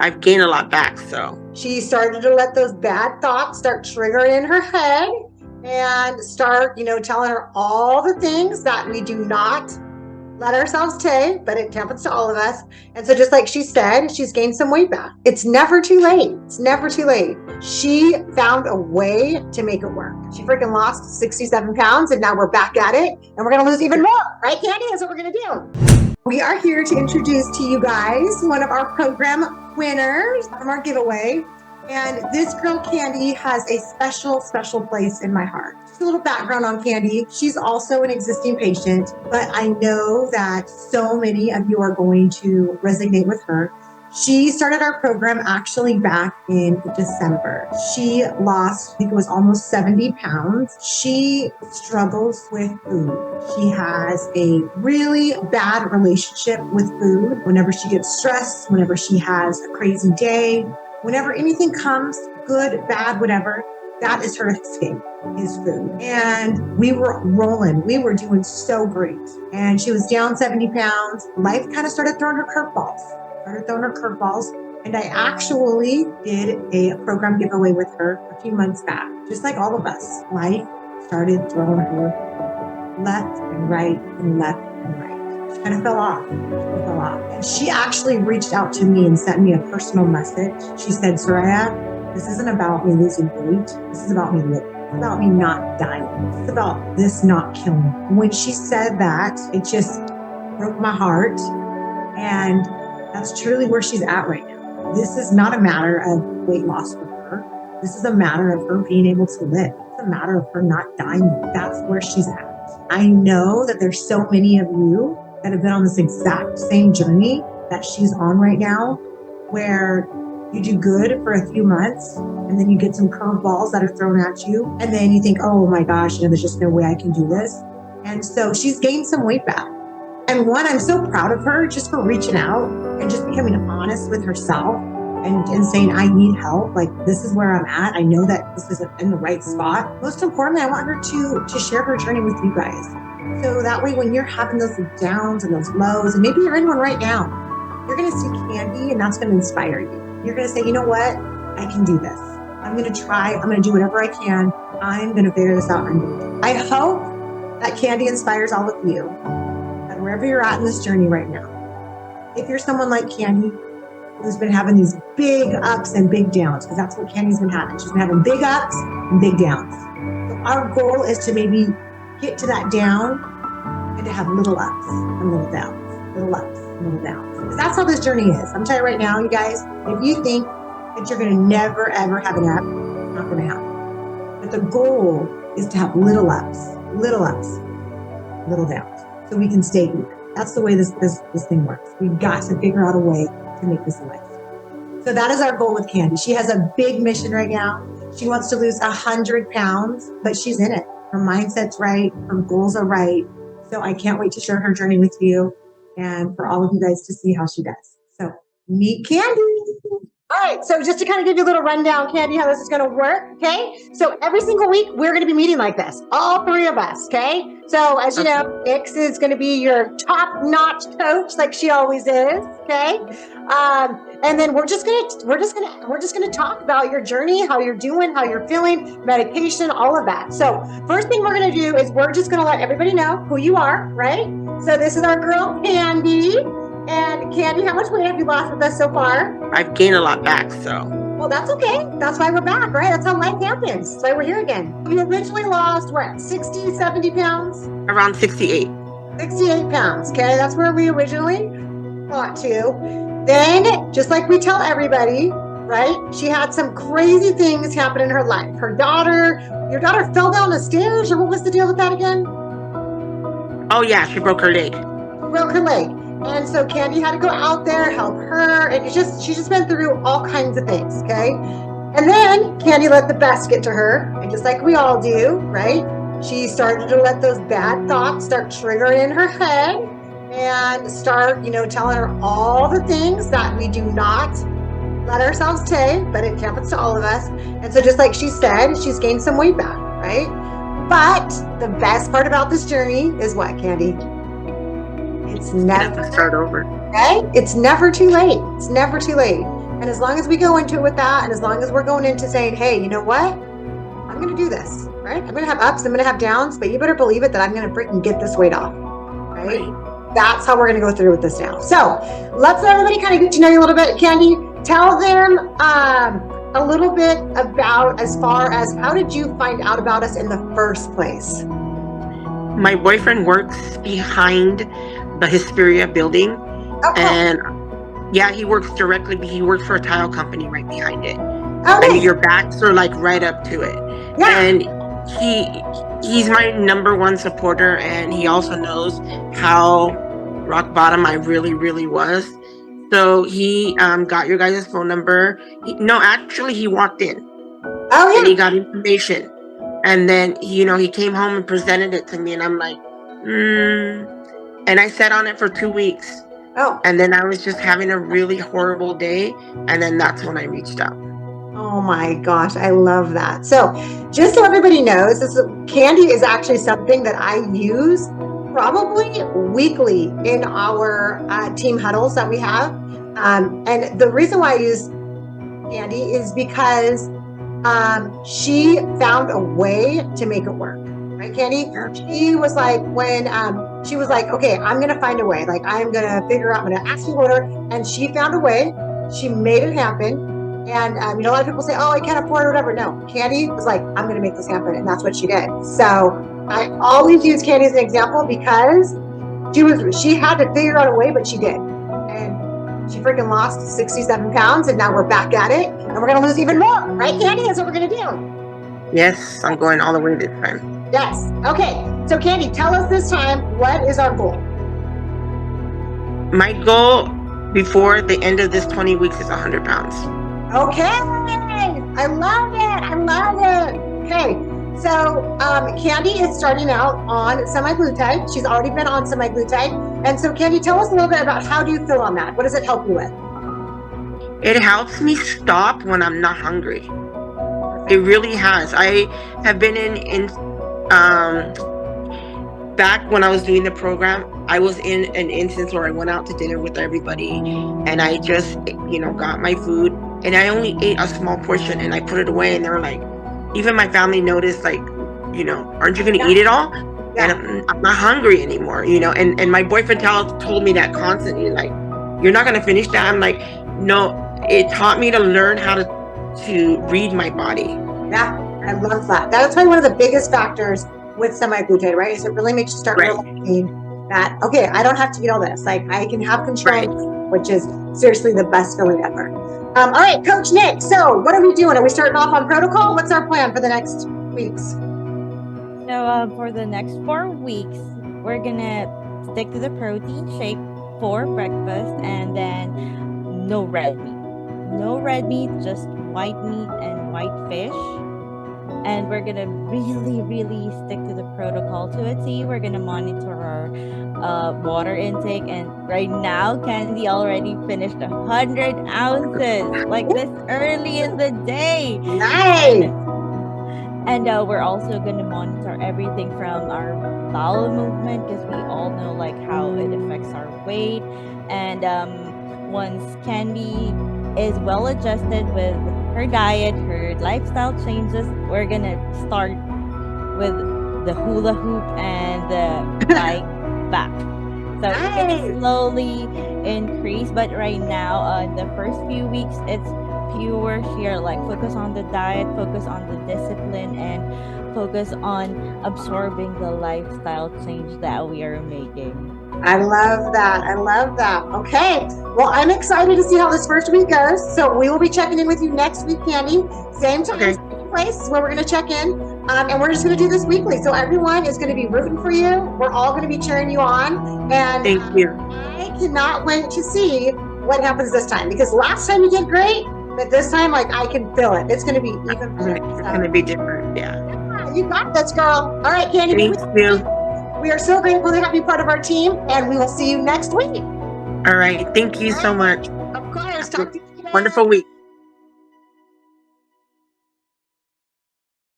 I've gained a lot back, so. She started to let those bad thoughts start triggering in her head and start, telling her all the things that we do not let ourselves take, but it happens to all of us. And so just like she said, she's gained some weight back. It's never too late. It's never too late. She found a way to make it work. She freaking lost 67 pounds and now we're back at it and we're going to lose even more, right, Candy? That's what we're going to do. We are here to introduce to you guys one of our program winners from our giveaway. And this girl, Candy, has a special, special place in my heart. Just a little background on Candy. She's also an existing patient, but I know that so many of you are going to resonate with her. She started our program actually back in December. She lost, I think it was almost 70 pounds. She struggles with food. She has a really bad relationship with food. Whenever she gets stressed, whenever she has a crazy day, whenever anything comes, good, bad, whatever, that is her escape, is food. And we were rolling. We were doing so great. And she was down 70 pounds. Life kind of started throwing her curveballs. And I actually did a program giveaway with her a few months back. Just like all of us, life started throwing her left and right and left and right. She kind of fell off. And she actually reached out to me and sent me a personal message. She said, Soraya, this isn't about me losing weight. This is about me living. It's about me not dying. It's about this not killing me. When she said that, it just broke my heart. And that's truly where she's at right now. This is not a matter of weight loss for her. This is a matter of her being able to live. It's a matter of her not dying. That's where she's at. I know that there's so many of you that have been on this exact same journey that she's on right now, where you do good for a few months and then you get some curveballs that are thrown at you. And then you think, oh my gosh, there's just no way I can do this. And so she's gained some weight back. And one, I'm so proud of her just for reaching out and just becoming honest with herself and saying, I need help. Like, this is where I'm at. I know that this isn't in the right spot. Most importantly, I want her to share her journey with you guys. So that way, when you're having those downs and those lows, and maybe you're in one right now, you're going to see Candy and that's going to inspire you. You're going to say, you know what? I can do this. I'm going to try. I'm going to do whatever I can. I'm going to figure this out. I hope that Candy inspires all of you. Wherever you're at in this journey right now, if you're someone like Candy who's been having these big ups and big downs, because that's what Candy's been having. She's been having big ups and big downs. So our goal is to maybe get to that down and to have little ups and little downs, little ups and little downs. Because that's how this journey is. I'm telling you right now, you guys, if you think that you're going to never, ever have an up, it's not going to happen. But the goal is to have little ups, little downs. So we can stay even. That's the way this thing works. We've got to figure out a way to make this life. So that is our goal with Candy. She has a big mission right now. She wants to lose 100 pounds, but she's in it. Her mindset's right. Her goals are right. So I can't wait to share her journey with you and for all of you guys to see how she does. So meet Candy. All right, so just to kind of give you a little rundown, Candy, how this is going to work, okay? So every single week, we're going to be meeting like this, all three of us, okay? So as you know, Ix is going to be your top-notch coach, like she always is, okay? And then we're just gonna talk about your journey, how you're doing, how you're feeling, medication, all of that. So first thing we're going to do is we're just going to let everybody know who you are, right? So this is our girl, Candy. And Candy, how much weight have you lost with us so far? I've gained a lot back, so. Well, that's okay. That's why we're back, right? That's how life happens. That's why we're here again. You originally lost, what, 60, 70 pounds? Around 68. 68 pounds, okay? That's where we originally got to. Then, just like we tell everybody, right? She had some crazy things happen in her life. Your daughter fell down the stairs, or what was the deal with that again? Oh, yeah, she broke her leg. And so Candy had to go out there, help her, and she's just been through all kinds of things, okay? And then Candy let the best get to her, and just like we all do, right? She started to let those bad thoughts start triggering in her head and start, telling her all the things that we do not let ourselves take, but it happens to all of us. And so just like she said, she's gained some weight back, right? But the best part about this journey is what, Candy? It's never start over. Right? It's never too late. It's never too late. And as long as we go into it with that, and as long as we're going into saying, hey, you know what? I'm going to do this, right? I'm going to have ups, I'm going to have downs, but you better believe it that I'm going to freaking get this weight off, right? That's how we're going to go through with this now. So let's let everybody kind of get to know you a little bit. Candy, tell them a little bit about, as far as, how did you find out about us in the first place? My boyfriend works behind the Hesperia building, Oh, cool. and yeah, he works for a tile company right behind it. Oh, And nice. your backs are like right up to it. Yeah. And he's my number one supporter, and he also knows how rock bottom I really, really was. So he got your guys' phone number. Actually, he walked in Oh, and he yeah. got information. And then, he came home and presented it to me, and I'm like, and I sat on it for 2 weeks. Oh. And then I was just having a really horrible day. And then that's when I reached out. Oh my gosh, I love that. So just so everybody knows, candy is actually something that I use probably weekly in our team huddles that we have. And the reason why I use candy is because she found a way to make it work. Right, Candy? She was like, she was like, okay, I'm going to find a way. Like, I'm going to figure out, I'm going to ask you order. And she found a way. She made it happen. And, a lot of people say, oh, I can't afford it or whatever. No, Candy was like, I'm going to make this happen. And that's what she did. So I always use Candy as an example because she had to figure out a way, but she did. And she freaking lost 67 pounds. And now we're back at it. And we're going to lose even more. Right, Candy? That's what we're going to do. Yes, I'm going all the way this time. Yes. Okay. So, Candy, tell us this time, what is our goal? My goal before the end of this 20 weeks is 100 pounds. Okay. I love it. I love it. Okay. So, Candy is starting out on semaglutide. She's already been on semaglutide. And so, Candy, tell us a little bit about, how do you feel on that? What does it help you with? It helps me stop when I'm not hungry. It really has. I have been back when I was doing the program, I was in an instance where I went out to dinner with everybody, and I just, got my food, and I only ate a small portion, and I put it away, and they were like, even my family noticed, like, aren't you going to eat it all? Yeah. And I'm not hungry anymore, and my boyfriend told me that constantly, like, you're not going to finish that. I'm like, no, it taught me to learn how to read my body. Yeah, I love that. That's probably one of the biggest factors with semaglutide, right? Is it really makes you start realizing that, okay, I don't have to eat all this. Like, I can have control, which is seriously the best feeling ever. All right, Coach Nick. So what are we doing? Are we starting off on protocol? What's our plan for the next weeks? So for the next 4 weeks, we're gonna stick to the protein shake for breakfast, and then no red meat. No red meat, just white meat and white fish. And we're gonna really, really stick to the protocol to a T. We're gonna monitor our water intake, and right now Candy already finished 100 ounces, like this early in the day. Nice. And we're also gonna monitor everything from our bowel movement, because we all know like how it affects our weight. And once Candy is well adjusted with her diet, her lifestyle changes, we're gonna start with the hula hoop and the bike back. So it's gonna slowly increase, but right now, the first few weeks, it's pure sheer, like, focus on the diet, focus on the discipline, and focus on absorbing the lifestyle change that we are making. I love that. I love that. Okay. Well, I'm excited to see how this first week goes. So we will be checking in with you next week, Candy. Same time, same place where we're going to check in. And we're just going to do this weekly. So everyone is going to be rooting for you. We're all going to be cheering you on. And thank you. I cannot wait to see what happens this time, because last time you did great, but this time, like, I can feel it. It's going to be even better. It's going to be different. Yeah. You got this, girl. All right, Candy. Thank you. We are so grateful to have you part of our team, and we will see you next week. All right. Thank you so much. Of course. Talk to you later. Wonderful week.